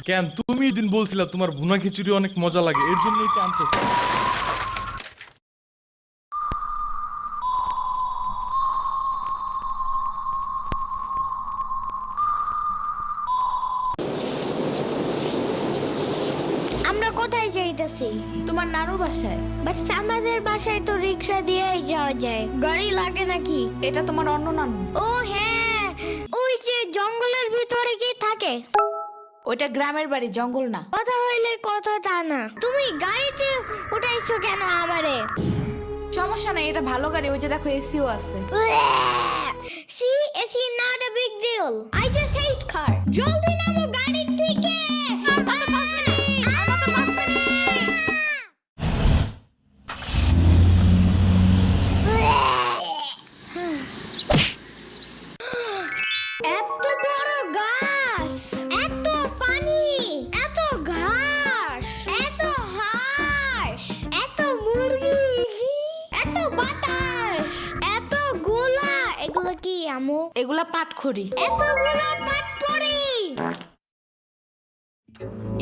কেন তুমি দিন বলছিলা তোমার ভুনা খিচুড়ি অনেক মজা লাগে, এর জন্যই তো আনতেছি। আমরা কোথায় যাইতেছি? তোমার নানুর বাসায়। বাট আমাদের বাসায় তো রিক্সা দিয়েই যাওয়া যায়, গাড়ি লাগে নাকি? এটা তোমার অন্য নানু। ও হ্যাঁ, ওই যে জঙ্গলের ভিতরে কি থাকে? ওইটা গ্রামের বাড়ি, জঙ্গল না। কথা হইলে কথা তা না। তুমি গাড়িতে উঠাইছো কেন আমারে? সমস্যা নাই, এটা ভালো গাড়ি। ওই যে দেখো এসিও আছে। See, it's not a big deal. I just hate car. জলদি নামো গাড়ি থেকে। এত বড় গাছ, এত পানি, এত ঘাস, এত হাঁস, এত মুরগি, এত বাতাস, এত গোলা। এগুলো কি আমু? এগুলা পাটখড়ি। এতগুলো পাটপড়ি।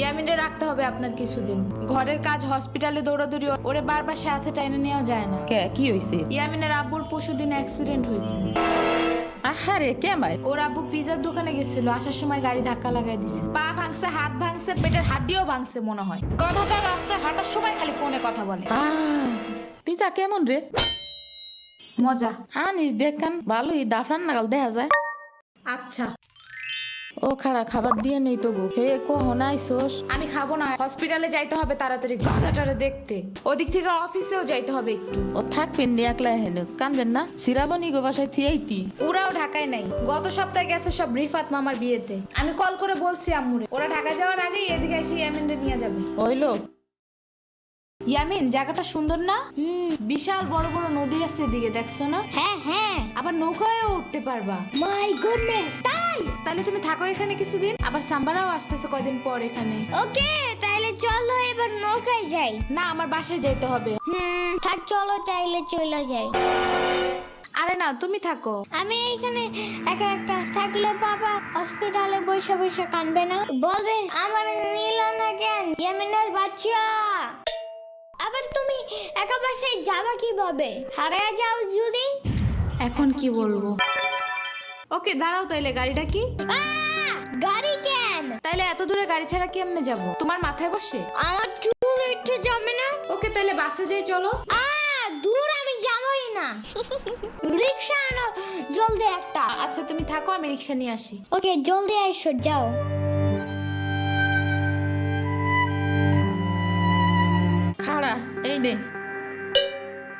ইয়ামিনে রাখতে হবে আপনার কিছুদিন। ঘরের কাজ, হসপিটালে দৌড়াদৌড়ি, ওরে বারবার সাথে টাইনে নেওয়া যায় না। কে কি হইছে? ইয়ামিনের আব্বুর পরশুদিন অ্যাক্সিডেন্ট হয়েছে। আহারে কেমাই? ওর আব্বু পিজার দোকানে গেছিল, আসার সময় গাড়ি ধাক্কা লাগাই দিছে। পা ভাঙছে, হাত ভাঙছে, পেটের হাড্ডিও ভাঙছে মনে হয়। কথাটা রাস্তায় হাঁটার সময় খালি ফোনে কথা বলে। পিজা কেমন রে? মজা। আনিস দেখান, ভালোই দাফরান নাগাল দেখা যায়। আচ্ছা, ও খাড়া খাবার দিয়ে নেই তো গো। হে কখন আইসোস? আমি খাবো না, হসপিটালে যাইতে হবে তাড়াতাড়ি গাধাটারে দেখতে। ওদিক থেকে অফিসেও যাইতে হবে একটু। ও থাকবেন নি একলা হেন, কানবেন না? সিরাবনি গো বাসায় থিয়াইতি। ওরাও ঢাকায় নাই, গত সপ্তাহে গেছে সব রিফাত মামার বিয়েতে। আমি কল করে বলছি আম্মুরে, ওরা ঢাকা যাওয়ার আগেই এদিকে এসে ইয়ামিনরে নিয়ে যাবে। হইলো? ইয়ামিন, জায়গাটা সুন্দর না? বিশাল বড় বড় নদী আছে এদিকে, দেখছো না? হ্যাঁ হ্যাঁ। আবার নৌকায়ও উঠতে পারবা। মাই গুডনেস, তাই? তাহলে তুমি থাকো এখানে কিছুদিন, আবার সাম্বারাও আসতেছে কয়দিন পর এখানে। ওকে, তাইলে চলো এবার নৌকায় যাই। না, আমার বাসায় যাইতে হবে। থাক, চলো তাইলে চলে যাই। আরে না, তুমি থাকো। আমি এখানে একা একা থাকলে বাবা হসপিটালে বসে বসে কানবে না? বলবে আমার নিল না কেন ইয়ামিনের বাচ্চা। আবার তুমি একা বাসায় যাবা কিভাবে? হারিয়ে যাও যদি? এখন কি বলবো? ওকে দাঁড়াও, তাইলে গাড়িটা কি? গাড়ি কেন? তাইলে এত দূরে গাড়ি ছাড়া কেমনে যাব? তোমার মাথায় বসে? আমার চুল একটু জমে না? ওকে, তাইলে বাসে যাই, চলো। দূর আমি যাবই না। রিক্সা আনো জলদি একটা। আচ্ছা তুমি থাকো, আমি রিক্সা নিয়ে আসি। ওকে, জলদি আইসো, যাও। খাড়া এই নে।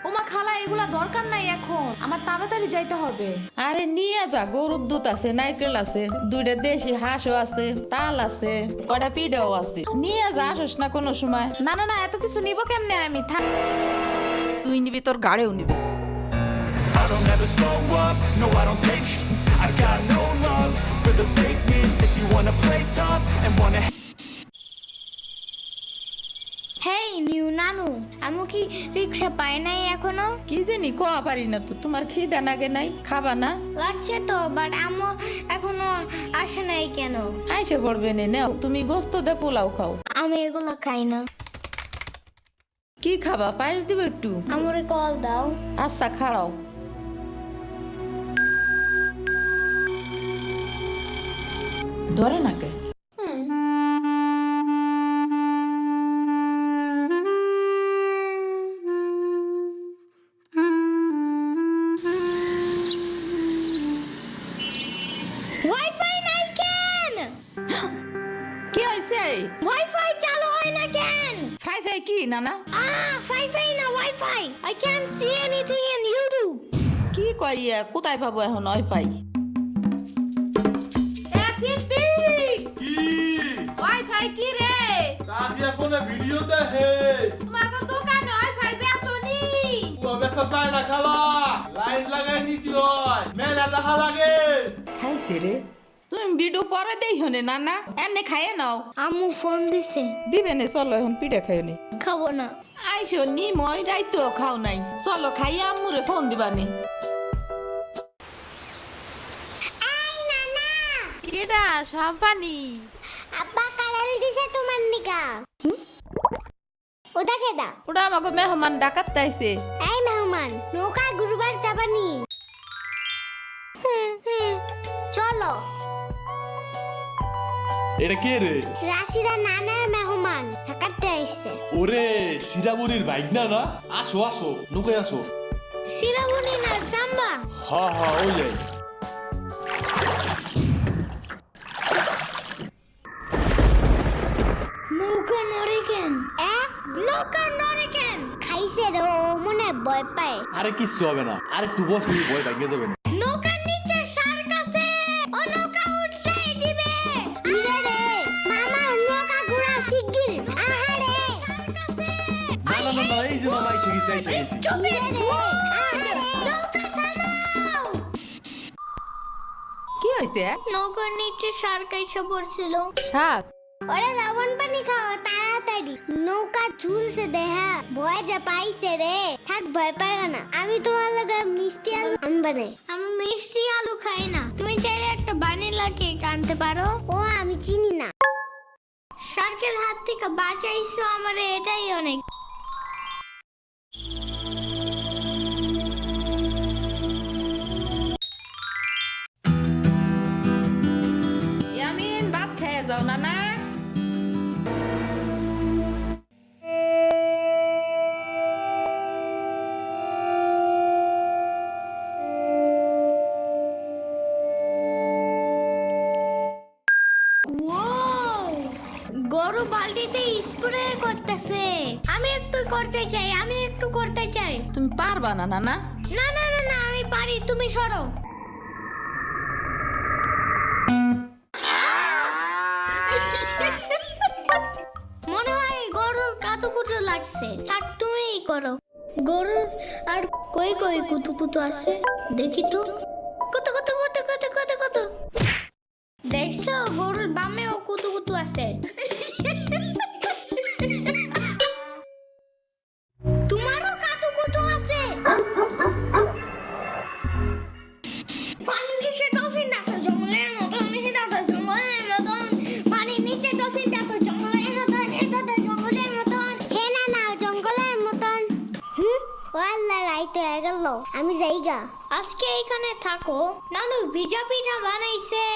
ওমা খালা, এগুলা দরকার নাই এখন, আমার তাড়াতাড়ি যাইতে হবে। আরে নিয়ে যা, গরুর দুধ আছে, নারকেল আছে, দুইটা দেশি হাঁসও আছে, তাল আছে, কয়টা পিঠাও আছে। নিয়ে যা, আসোস না কোনো সময়? না না না, এত কিছু নিব কেমনে আমি? থাক। তুই নিবি, তোর গাড়িও নিবি। I don't ever slow up, no I don't take I got no love for the fakeness. If you wanna play tough and wanna hey new নানু, আমি কি রিক্সা পাই নাই এখনো? কি জানি কোয়া পারি না তো। তোমার খিদে নাগে নাই? খাবা না? লাগছে তো, বাট আমু এখনো আসে নাই কেন? আইসে পড়বে নে, নাও তুমি গোস্ত দে পোলাও খাও। আমি এগুলো খাই না। কি খাবা? পায়েস দিব একটু? আমরে কল দাও। আচ্ছা খাড়াও। ধরে নাকে। ওয়াইফাই নাই কেন? কি হয়েছে? ওয়াইফাই চালু হয় না কেন? ফাই ফাই কি নানা? ওয়াইফাই না, wifi. I can't see anything in YouTube. কি করিয়া কোথায় পাবো এখন ওয়াইফাই? কি ওয়াইফাই কি রে? কাদিয়া ফোনে ভিডিও দেখে তোমাকে দোকানে ওয়াইফাই বেসনি? ও বেসা যায় না খালা, লাইট লাগাই নিতি হয়, মেলা দেখা লাগে। খাইছে রে? তুমি ভিডিও পরে দেই হনে নানা, এনে খাইয়ে নাও। আমু ফোন দিছে। দিবে নে, চলো এখন পিঠা খাই নি। খাবো না। আইসো নি, মই রাইতো খাও নাই। চলো খাইয়া আম্মুরে ফোন দিবানি। কেডা সম্পানি? আব্বা কালে ওটা কেডা? ওটা আমাকে মেহমান ডাকাত তাইছে। এই মেহমান, নৌকা ঘুরবার যাবানি? চলো। এটা কে রে? রাশিদা নানার মেহমান থাকাতে আইছে। ওরে সিরাবুরির বাইক না না? আসো আসো, নৌকায় আসো। সিরাবনি না সাম্বা। হ্যাঁ ওই যাই। নৌকা নড়ে কেন? নৌকা নড়ে কেন? খাইছে রে, ও মনে হয় ভয় পায়। আরে কিচ্ছু হবে না, আরে একটু বস, তুমি ভয় ভাঙে যাবে না। নৌকার নিচে শার্ক আছে, ও নৌকা উল্টাই দিবে। ইরে রে, মামা নৌকা ঘোরা শিগগির। আহারে, শার্ক আছে। না, এই যে মামা এসে গেছি। ইরে রে, আহারে, নৌকা থামাও। কি হয়েছে? নৌকার নিচে শার্ক এসে পড়ছিল। শাক ওরে লবণ পানি খাও তাড়াতাড়ি, নৌকা ঝুলছে দেহা, ভয় যা পাইছে রে। থাক, ভয় পাইও না, আমি তোমার লগে মিষ্টি আলু আনবা নে। আমি মিষ্টি আলু খাই না, তুমি চাইলে একটা ভ্যানিলা কেক আনতে পারো। ও আমি চিনি না। শার্কের হাত থেকে বাঁচাইছো আমারে, এটাই অনেক। ইয়ামিন, ভাত খেয়ে যাও না না। গরু বালতিতে স্প্রে করতেছে। আমি একটু করতে চাই। তুমি পারবা না না না? না না না না, আমি পারি, তুমি সরো। মনে হয় গরুর কাতুকুতু লাগছে, থাক তুমিই করো। গরুর আর কই কুতুকুতু আছে দেখি তো। কত দেখছো, গরুর বামেও কুতুকুতু আছে। তোমারও কাতুকুতু আছে। পানির নিচে ডলফিন দেখো জঙ্গলের মতন, পানির নিচে ডলফিন দেখো জঙ্গলের মতন। হে না জঙ্গলের মতন। ওয়াল্লাহ, রাইত হয়ে গেল, আমি যাইগা। আজকে এখানে থাকো। নানু ভিজা পিঠা বানাইছে,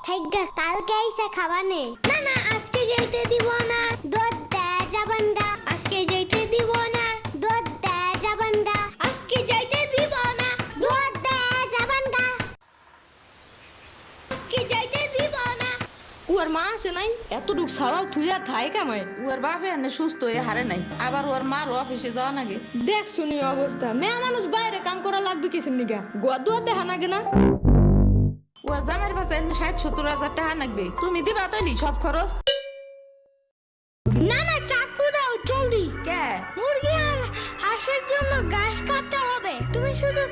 থাইগা কালকে আইসা খাবানে। না আজকে যাইতে দিব না, দুধ দে যাবান্ডা। আজকে যাইতে দিব না, দুধ দে যাবান্ডা। আজকে যাইতে দিব না, দুধ দে যাবান্ডা। আজকে যাইতে দিব না। ওর মা আসে নাই, এতটুক সওয়াল থুইয়া থাই কামাই। ওর বাপে এনে সুস্থ হয়ে হারে নাই, আবার ওর মার অফিসে যাওয়া নাগে। দেখ শুনি অবস্থা, মেয়ে মানুষ বাইরে কাম করা লাগবে কিসের নিগা? গোয়া দুয়া দেখা নাগে না? ওর জামের পাশে 60-70 হাজার টাকা লাগবে, তুমি দিবা তৈলি সব খরচ? না চাকু দাও জলদি। কে? মুরগি আর হাঁসের জন্য ঘাস কাটতে হবে। তুমি শুধু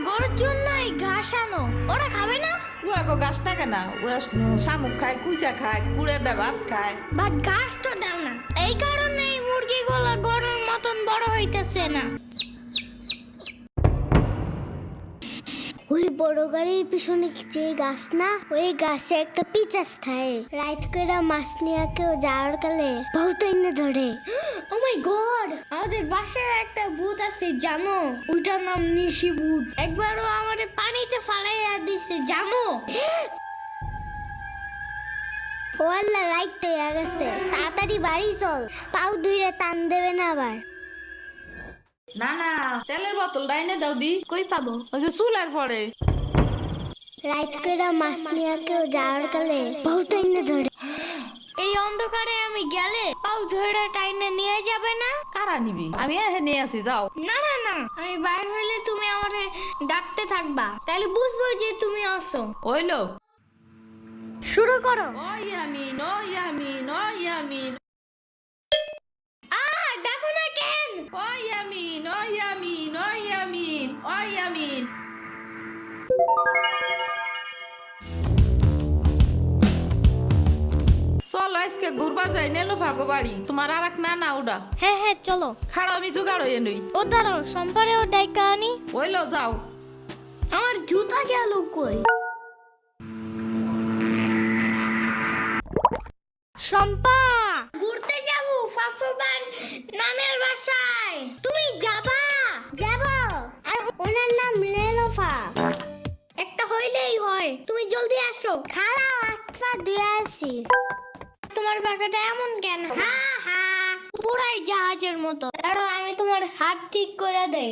গরুর জন্যই ঘাস আনো, ওরা খাবে না। ও আগো গাছ থাকে না, ওরা শামুক খায়, কুইচা খায়, কুড়ে দে ভাত খায়। বাট ঘাস তো দাও না, এই কারণে মুরগিগুলো গরুর মতন বড় হইতেছে না। ওই বড় গাড়ির পিছনে যে গাছ না, ওই গাছে একটা পিচাস থাকে। রাইত করে মাছ নিয়ে কেউ যাওয়ার কালে বহুত এনে ধরে। ও মাই গড, আমাদের বাসায় একটা ভূত আছে জানো? ওইটার নাম নিশি ভূত। একবারও আমারে পানিতে ফালাইয়া দিছে জানো? ওয়াল্লা, রাইত তো হয়ে গেছে, তাড়াতাড়ি বাড়ি চল, পাও ধুইরে টান দেবে না আবার। না তেলের বোতল ডাইনে দাও দি। কই পাবো? ওই যে চুলার পরে। রাইত করে মাছ নিয়ে কেউ যাওয়ার কালে বহুত এনে ধরে। এই অন্ধকারে আমি গেলে পাও ধরে টাইনে নিয়ে যাবে না? কারা নিবি? আমি এহে নিয়ে আসি, যাও। না আমি বাইরে হইলে তুমি আমারে ডাকতে থাকবা, তাহলে বুঝবো যে তুমি আসো। ওইলো শুরু করো। ও ইয়ামিন ডাকো না কেন? ও ইয়ামিন। চলো আজকে ঘুরবার যাই নেলো ভাগো বাড়ি। তোমার আর এক না ওটা। হ্যাঁ চলো। খাড়া আমি জোগাড় হয়ে নই। ও দাঁড়াও, সম্পারেও ডাইকা আনি। ওইলো যাও। আমার জুতা গেল কই? শম্পা, ঘুরতে যা। নানের বাসায়। তুমি যাবা? যাব। আর ওনার নাম লেলোফা। একটা হইলেই হয়, তুমি জলদি আসো। খারাপ একটা দিয়ে আসি। তোমার বাসাটা এমন কেন? হ্যাঁ হ্যাঁ, পুরাই জাহাজের মতো। দাঁড়াও, আমি তোমার হাত ঠিক করে দেই।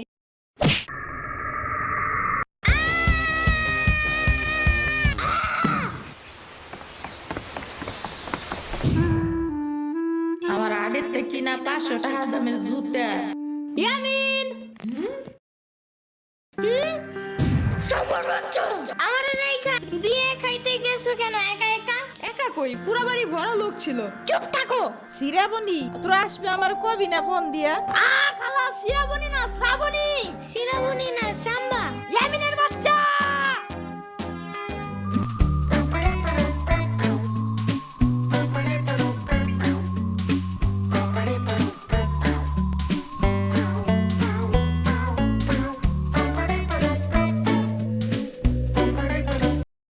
আমার আড়েতে কিনা 500 টাকা দামের জুতা। ইয়ামিন আমার রেখা বিয়ে খাইতে গেছো কেন একা একা? একা কই, পুরা বাড়ি ভরা লোক ছিল। চুপ থাকো। সিরাবনি তোরা আসবে আমার কবি না ফোন দিয়া। খালা সিরাবনি না শ্রাবণী। সিরাবনি না সাম্বা।